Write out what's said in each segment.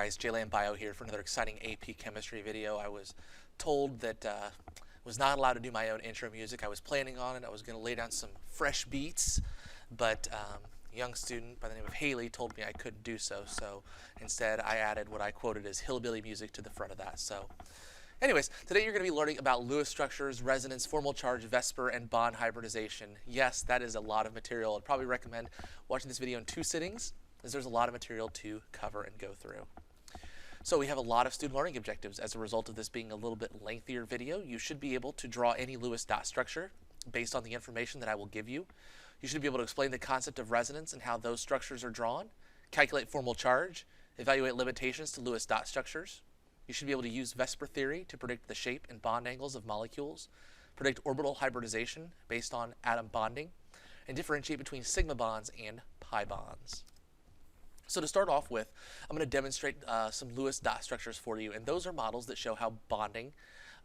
guys, JLand Bio here for another exciting AP Chemistry video. I was told that I was not allowed to do my own intro music. I was planning on it. I was going to lay down some fresh beats, but a young student by the name of Haley told me I couldn't do so. So instead, I added what I quoted as hillbilly music to the front of that. So anyways, today you're going to be learning about Lewis structures, resonance, formal charge, VSEPR, and bond hybridization. Yes, that is a lot of material. I'd probably recommend watching this video in 2 sittings, as there's a lot of material to cover and go through. So we have a lot of student learning objectives. As a result of this being a little bit lengthier video, you should be able to draw any Lewis dot structure based on the information that I will give you. You should be able to explain the concept of resonance and how those structures are drawn, calculate formal charge, evaluate limitations to Lewis dot structures. You should be able to use VSEPR theory to predict the shape and bond angles of molecules, predict orbital hybridization based on atom bonding, and differentiate between sigma bonds and pi bonds. So to start off with, I'm going to demonstrate some Lewis dot structures for you, and those are models that show how bonding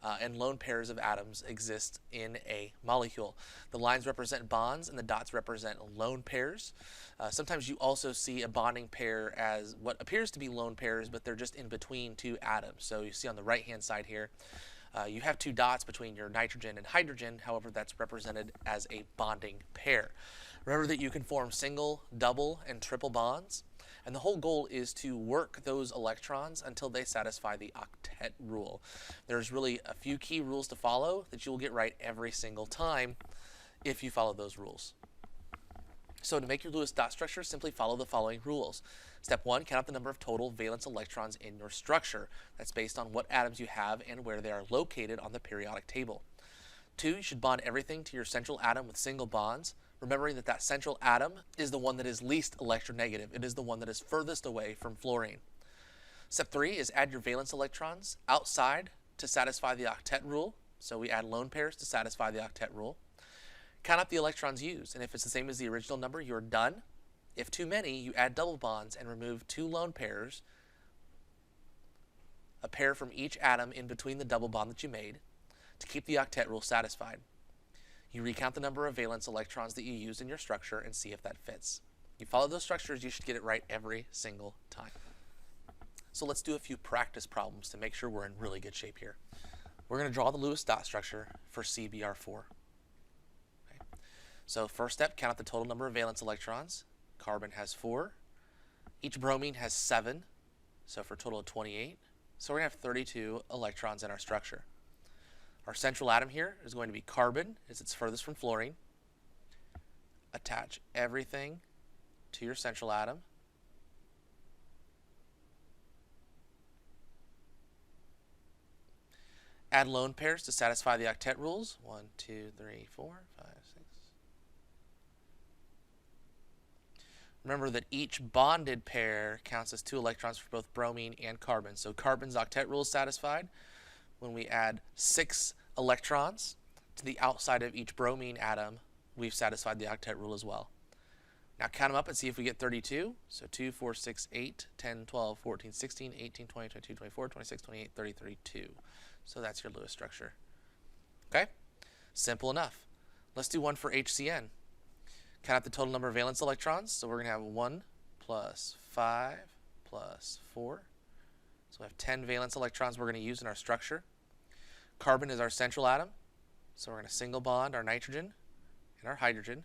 and lone pairs of atoms exist in a molecule. The lines represent bonds and the dots represent lone pairs. Sometimes you also see a bonding pair as what appears to be lone pairs, but they're just in between 2 atoms. So you see on the right hand side here, you have 2 dots between your nitrogen and hydrogen. However, that's represented as a bonding pair. Remember that you can form single, double, and triple bonds. And the whole goal is to work those electrons until they satisfy the octet rule. There's really a few key rules to follow that you will get right every single time if you follow those rules. So to make your Lewis dot structure, simply follow the following rules. Step 1, count the number of total valence electrons in your structure. That's based on what atoms you have and where they are located on the periodic table. 2, you should bond everything to your central atom with single bonds, remembering that that central atom is the one that is least electronegative. It is the one that is furthest away from fluorine. Step 3 is add your valence electrons outside to satisfy the octet rule. So we add lone pairs to satisfy the octet rule. Count up the electrons used, and if it's the same as the original number, you're done. If too many, you add double bonds and remove 2 lone pairs, a pair from each atom in between the double bond that you made, to keep the octet rule satisfied. You recount the number of valence electrons that you used in your structure and see if that fits. You follow those structures, you should get it right every single time. So let's do a few practice problems to make sure we're in really good shape here. We're going to draw the Lewis dot structure for CBr4. Okay. So first step, count out the total number of valence electrons. Carbon has 4. Each bromine has 7, so for a total of 28. So we're going to have 32 electrons in our structure. Our central atom here is going to be carbon, as it's furthest from fluorine. Attach everything to your central atom. Add lone pairs to satisfy the octet rules. 1, 2, 3, 4, 5, 6. Remember that each bonded pair counts as 2 electrons for both bromine and carbon. So carbon's octet rule is satisfied when we add 6 electrons to the outside of each bromine atom. We've satisfied the octet rule as well. Now count them up and see if we get 32. So 2, 4, 6, 8, 10, 12, 14, 16, 18, 20, 22, 24, 26, 28, 30, 32. So that's your Lewis structure. Okay? Simple enough. Let's do one for HCN. Count out the total number of valence electrons. So we're going to have 1 plus 5 plus 4. So we have 10 valence electrons we're going to use in our structure. Carbon is our central atom, so we're going to single bond our nitrogen and our hydrogen.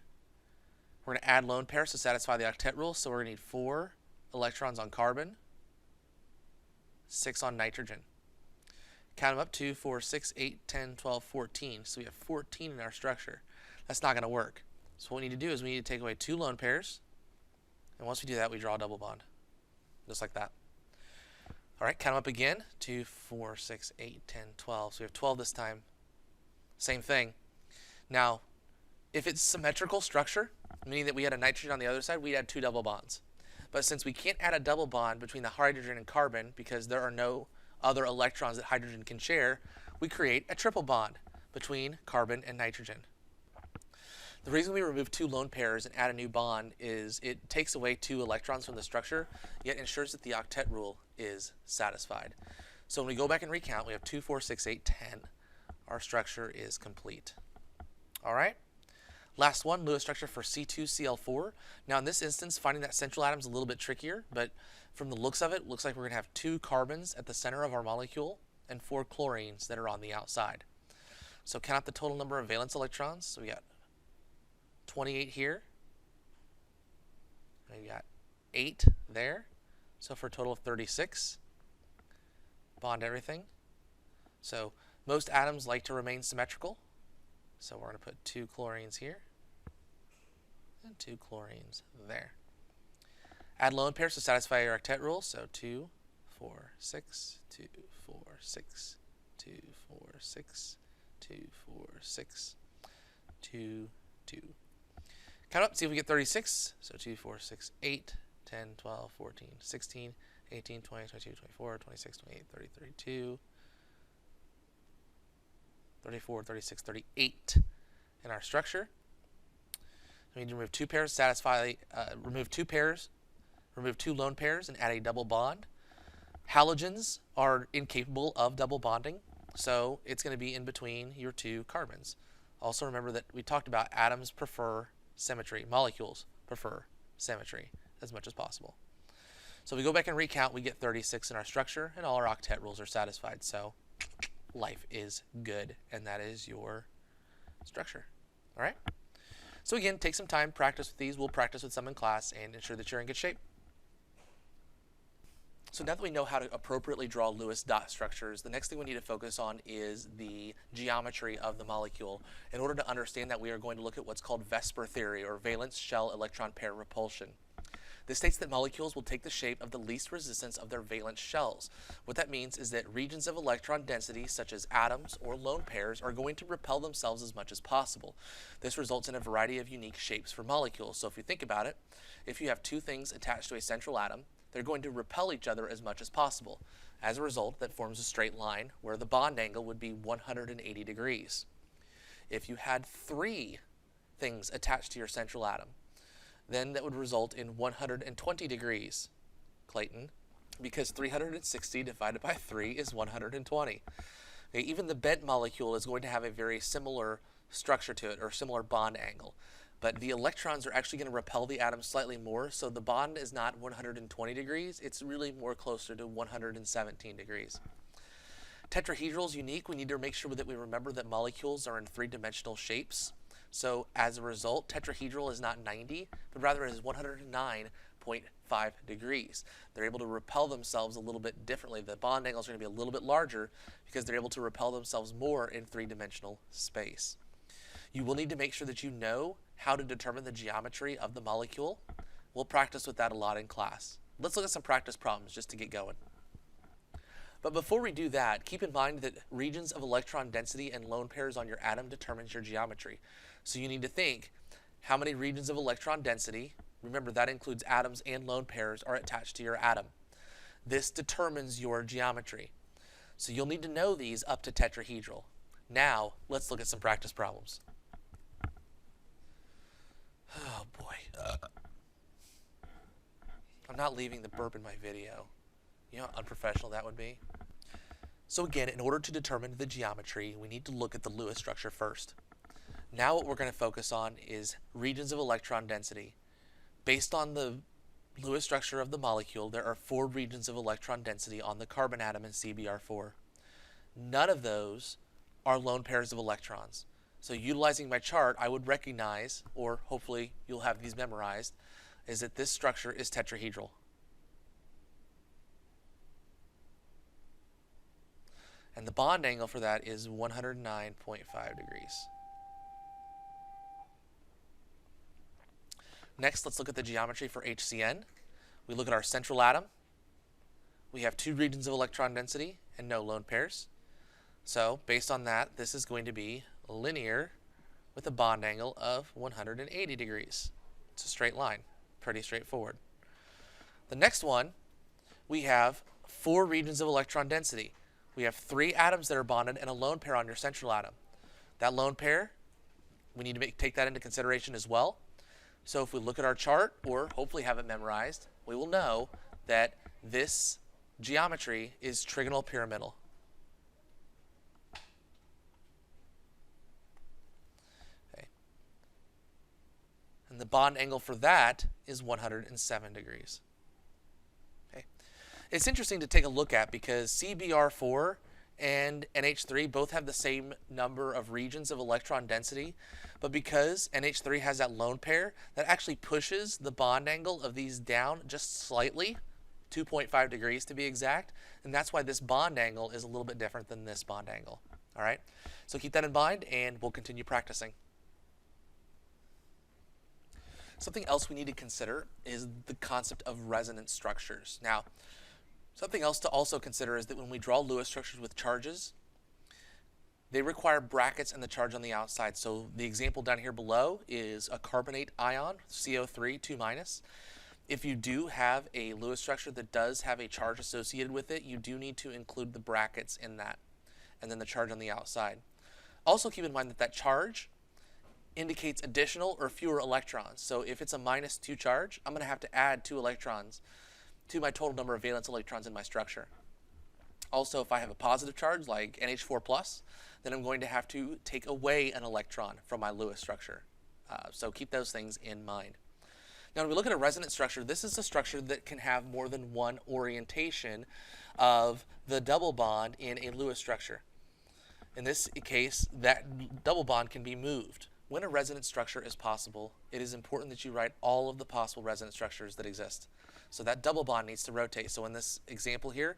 We're going to add lone pairs to satisfy the octet rule, so we're going to need 4 electrons on carbon, 6 on nitrogen. Count them up, 2, 4, 6, 8, 10, 12, 14. So we have 14 in our structure. That's not going to work. So what we need to do is we need to take away 2 lone pairs, and once we do that, we draw a double bond, just like that. All right, count them up again. 2, 4, 6, 8, 10, 12. So we have 12 this time. Same thing. Now, if it's symmetrical structure, meaning that we had a nitrogen on the other side, we'd add 2 double bonds. But since we can't add a double bond between the hydrogen and carbon because there are no other electrons that hydrogen can share, we create a triple bond between carbon and nitrogen. The reason we remove 2 lone pairs and add a new bond is it takes away 2 electrons from the structure, yet ensures that the octet rule is satisfied. So when we go back and recount, we have 2, 4, 6, 8, 10. Our structure is complete. All right? Last one, Lewis structure for C2Cl4. Now in this instance, finding that central atom is a little bit trickier, but from the looks of it, looks like we're going to have 2 carbons at the center of our molecule and 4 chlorines that are on the outside. So count out the total number of valence electrons. So we got 28 here. We got 8 there. So for a total of 36. Bond everything. So most atoms like to remain symmetrical. So we're going to put 2 chlorines here and 2 chlorines there. Add lone pairs to satisfy your octet rule. So 2, 4, 6, 2, 4, 6, 2, 4, 6, 2, 4, 6, 2, 2. Count up, see if we get 36. So 2, 4, 6, 8, 10, 12, 14, 16, 18, 20, 22, 24, 26, 28, 30, 32, 34, 36, 38 in our structure. We need to remove 2 pairs, remove 2 lone pairs and add a double bond. Halogens are incapable of double bonding, so it's going to be in between your 2 carbons. Also remember that we talked about atoms prefer symmetry. Molecules prefer symmetry as much as possible. So if we go back and recount, we get 36 in our structure, and all our octet rules are satisfied. So life is good, and that is your structure. All right? So again, take some time, practice with these. We'll practice with some in class and ensure that you're in good shape. So now that we know how to appropriately draw Lewis dot structures, the next thing we need to focus on is the geometry of the molecule. In order to understand that, we are going to look at what's called VSEPR Theory, or valence shell electron pair repulsion. This states that molecules will take the shape of the least resistance of their valence shells. What that means is that regions of electron density, such as atoms or lone pairs, are going to repel themselves as much as possible. This results in a variety of unique shapes for molecules. So if you think about it, if you have 2 things attached to a central atom, they're going to repel each other as much as possible. As a result, that forms a straight line where the bond angle would be 180 degrees. If you had 3 things attached to your central atom, then that would result in 120 degrees, Clayton, because 360 divided by 3 is 120. Okay, even the bent molecule is going to have a very similar structure to it, or similar bond angle. But the electrons are actually going to repel the atom slightly more, so the bond is not 120 degrees. It's really more closer to 117 degrees. Tetrahedral is unique. We need to make sure that we remember that molecules are in 3-dimensional shapes. So as a result, tetrahedral is not 90, but rather is 109.5 degrees. They're able to repel themselves a little bit differently. The bond angles are going to be a little bit larger because they're able to repel themselves more in 3-dimensional space. You will need to make sure that you know how to determine the geometry of the molecule. We'll practice with that a lot in class. Let's look at some practice problems just to get going. But before we do that, keep in mind that regions of electron density and lone pairs on your atom determines your geometry. So you need to think, how many regions of electron density, remember that includes atoms and lone pairs, are attached to your atom. This determines your geometry. So you'll need to know these up to tetrahedral. Now, let's look at some practice problems. Oh boy. I'm not leaving the burp in my video. You know how unprofessional that would be? So again, in order to determine the geometry, we need to look at the Lewis structure first. Now what we're going to focus on is regions of electron density. Based on the Lewis structure of the molecule, there are 4 regions of electron density on the carbon atom in CBr4. None of those are lone pairs of electrons. So utilizing my chart, I would recognize, or hopefully you'll have these memorized, is that this structure is tetrahedral. And the bond angle for that is 109.5 degrees. Next, let's look at the geometry for HCN. We look at our central atom. We have 2 regions of electron density and no lone pairs. So based on that, this is going to be linear with a bond angle of 180 degrees. It's a straight line, pretty straightforward. The next one, we have 4 regions of electron density. We have 3 atoms that are bonded and a lone pair on your central atom. That lone pair, we need to take that into consideration as well. So if we look at our chart, or hopefully have it memorized, we will know that this geometry is trigonal pyramidal. Okay. bond angle for that is 107 degrees. Okay. It's interesting to take a look at because CBr4 and NH3 both have the same number of regions of electron density, but because NH3 has that lone pair, that actually pushes the bond angle of these down just slightly, 2.5 degrees to be exact, and that's why this bond angle is a little bit different than this bond angle. All right, so keep that in mind and we'll continue practicing. Something else we need to consider is the concept of resonance structures. Now, something else to also consider is that when we draw Lewis structures with charges, they require brackets and the charge on the outside. So the example down here below is a carbonate ion, CO3, 2-. If you do have a Lewis structure that does have a charge associated with it, you do need to include the brackets in that, and then the charge on the outside. Also keep in mind that that charge indicates additional or fewer electrons. So if it's a -2 charge, I'm going to have to add 2 electrons to my total number of valence electrons in my structure. Also, if I have a positive charge like NH4+, then I'm going to have to take away an electron from my Lewis structure. So keep those things in mind. Now, when we look at a resonance structure, this is a structure that can have more than one orientation of the double bond in a Lewis structure. In this case, that double bond can be moved. When a resonance structure is possible, it is important that you write all of the possible resonance structures that exist. So that double bond needs to rotate. So in this example here,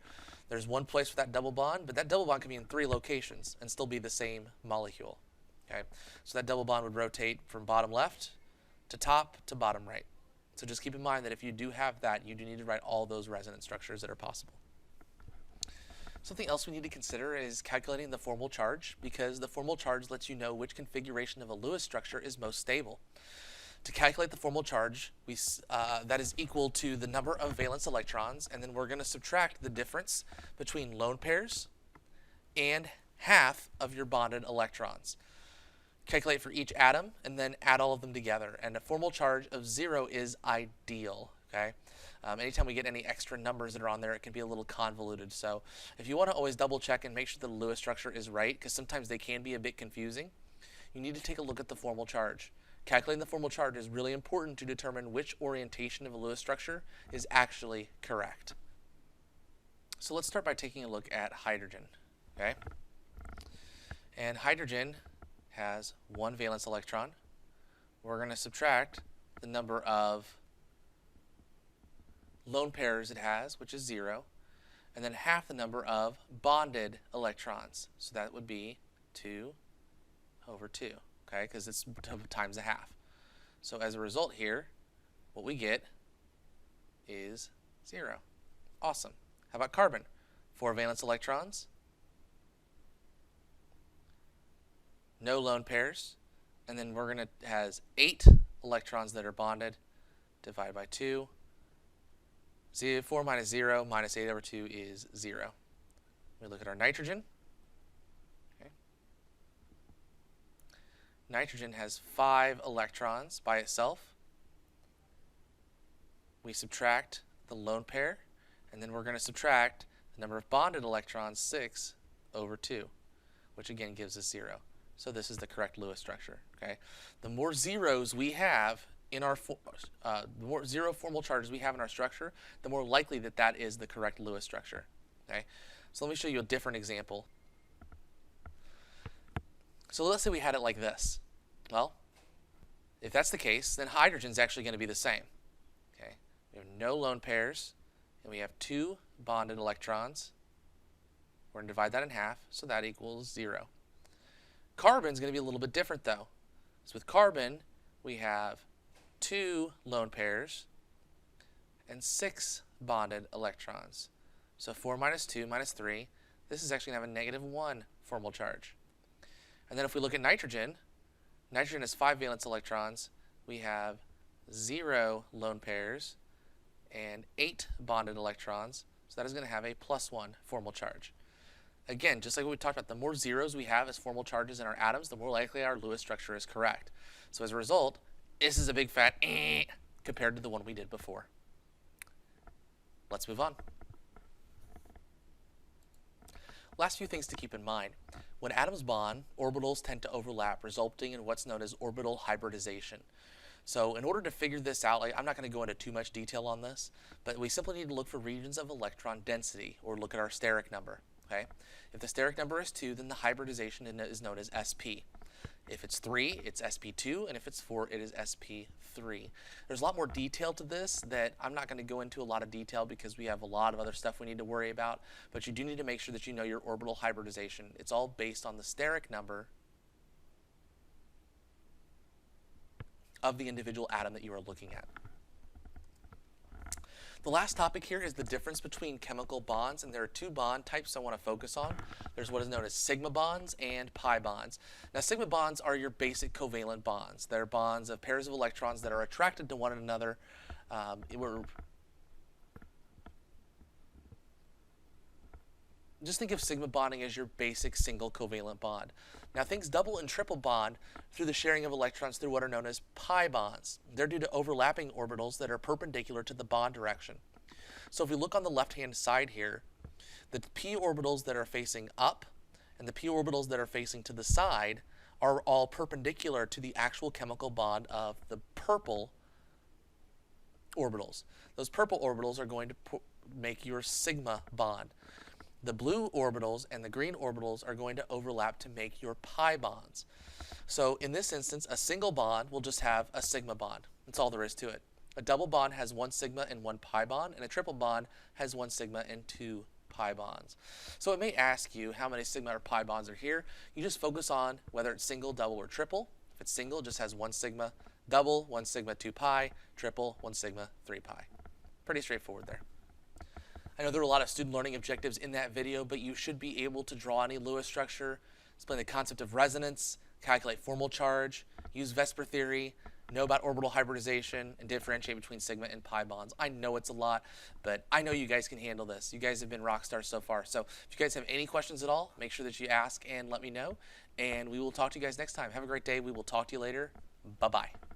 there's one place for that double bond, but that double bond can be in 3 locations and still be the same molecule. Okay, so that double bond would rotate from bottom left to top to bottom right. So just keep in mind that if you do have that, you do need to write all those resonance structures that are possible. Something else we need to consider is calculating the formal charge, because the formal charge lets you know which configuration of a Lewis structure is most stable. To calculate the formal charge, that is equal to the number of valence electrons, and then we're going to subtract the difference between lone pairs and half of your bonded electrons. Calculate for each atom and then add all of them together, and a formal charge of 0 is ideal. Okay. Anytime we get any extra numbers that are on there, it can be a little convoluted. So if you want to always double check and make sure the Lewis structure is right, because sometimes they can be a bit confusing, you need to take a look at the formal charge. Calculating the formal charge is really important to determine which orientation of a Lewis structure is actually correct. So let's start by taking a look at hydrogen. Okay. And hydrogen has 1 valence electron. We're going to subtract the number of lone pairs it has, which is 0, and then half the number of bonded electrons. So that would be 2 over 2, okay, because it's times a half. So as a result here, what we get is 0. Awesome. How about carbon? 4 valence electrons, no lone pairs, and then we're going to has 8 electrons that are bonded. Divide by 2. 4 minus 0 minus 8 over 2 is 0. We look at our nitrogen. Okay. Nitrogen has 5 electrons by itself. We subtract the lone pair, and then we're going to subtract the number of bonded electrons, 6 over 2, which again gives us 0. So this is the correct Lewis structure. Okay. The more zeros we have in our the more 0 formal charges we have in our structure, the more likely that that is the correct Lewis structure. Okay. So let me show you a different example. So let's say we had it like this. Well, if that's the case, then hydrogen is actually going to be the same. Okay. We have no lone pairs, and we have 2 bonded electrons. We're going to divide that in half, so that equals 0. Carbon is going to be a little bit different, though. So with carbon, we have 2 lone pairs and 6 bonded electrons. So 4 minus 2 minus 3, this is actually going to have a -1 formal charge. And then if we look at nitrogen, nitrogen has 5 valence electrons. We have 0 lone pairs and 8 bonded electrons. So that is going to have a +1 formal charge. Again, just like what we talked about, the more zeros we have as formal charges in our atoms, the more likely our Lewis structure is correct. So as a result, this is a big fat compared to the one we did before. Let's move on. Last few things to keep in mind. When atoms bond, orbitals tend to overlap, resulting in what's known as orbital hybridization. So in order to figure this out, I'm not going to go into too much detail on this, but we simply need to look for regions of electron density, or look at our steric number. Okay? If the steric number is 2, then the hybridization is known as SP. If it's 3, it's SP2, and if it's 4, it is SP3. There's a lot more detail to this that I'm not going to go into a lot of detail because we have a lot of other stuff we need to worry about, but you do need to make sure that you know your orbital hybridization. It's all based on the steric number of the individual atom that you are looking at. The last topic here is the difference between chemical bonds, and there are 2 bond types I want to focus on. There's what is known as sigma bonds and pi bonds. Now, sigma bonds are your basic covalent bonds. They're bonds of pairs of electrons that are attracted to one another. Just think of sigma bonding as your basic single covalent bond. Now, things double and triple bond through the sharing of electrons through what are known as pi bonds. They're due to overlapping orbitals that are perpendicular to the bond direction. So if we look on the left-hand side here, the p orbitals that are facing up and the p orbitals that are facing to the side are all perpendicular to the actual chemical bond of the purple orbitals. Those purple orbitals are going to make your sigma bond. The blue orbitals and the green orbitals are going to overlap to make your pi bonds. So in this instance, a single bond will just have a sigma bond. That's all there is to it. A double bond has 1 sigma and 1 pi bond, and a triple bond has 1 sigma and 2 pi bonds. So it may ask you how many sigma or pi bonds are here. You just focus on whether it's single, double, or triple. If it's single, it just has 1 sigma, double, 1 sigma, 2 pi, triple, 1 sigma, 3 pi. Pretty straightforward there. I know there were a lot of student learning objectives in that video, but you should be able to draw any Lewis structure, explain the concept of resonance, calculate formal charge, use VSEPR theory, know about orbital hybridization, and differentiate between sigma and pi bonds. I know it's a lot, but I know you guys can handle this. You guys have been rock stars so far. So if you guys have any questions at all, make sure that you ask and let me know, and we will talk to you guys next time. Have a great day. We will talk to you later. Bye-bye.